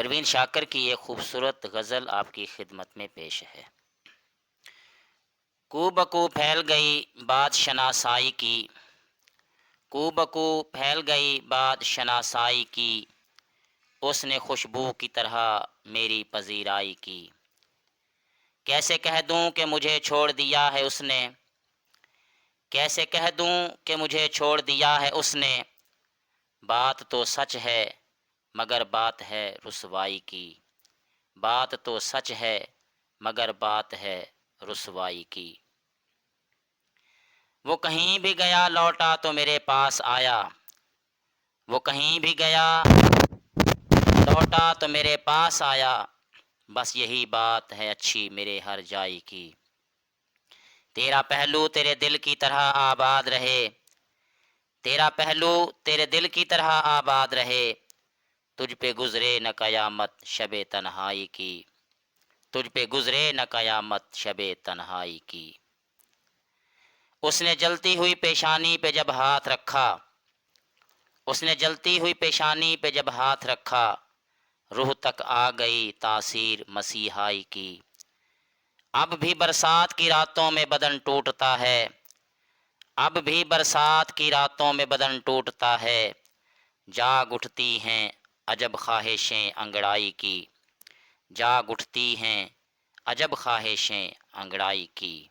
پروین شاکر کی ایک خوبصورت غزل آپ کی خدمت میں پیش ہے۔ کو بکو پھیل گئی بات شناسائی کی، کو بکو پھیل گئی بات شناسائی کی، اس نے خوشبو کی طرح میری پذیرائی کی۔ کیسے کہہ دوں کہ مجھے چھوڑ دیا ہے اس نے، کیسے کہہ دوں کہ مجھے چھوڑ دیا ہے اس نے، بات تو سچ ہے مگر بات ہے رسوائی کی، بات تو سچ ہے مگر بات ہے رسوائی کی۔ وہ کہیں بھی گیا لوٹا تو میرے پاس آیا، وہ کہیں بھی گیا لوٹا تو میرے پاس آیا، بس یہی بات ہے اچھی میرے ہر جائی کی۔ تیرا پہلو تیرے دل کی طرح آباد رہے، تیرا پہلو تیرے دل کی طرح آباد رہے، تجھ پہ گزرے نہ قیامت شب تنہائی کی، تجھ پہ گزرے نہ قیامت شب تنہائی کی۔ اس نے جلتی ہوئی پیشانی پہ جب ہاتھ رکھا، اس نے جلتی ہوئی پیشانی پہ جب ہاتھ رکھا، روح تک آ گئی تاثیر مسیحائی کی۔ اب بھی برسات کی راتوں میں بدن ٹوٹتا ہے، اب بھی برسات کی راتوں میں بدن ٹوٹتا ہے، جاگ اٹھتی ہیں عجب خواہشیں انگڑائی کی، جاگ اٹھتی ہیں عجب خواہشیں انگڑائی کی۔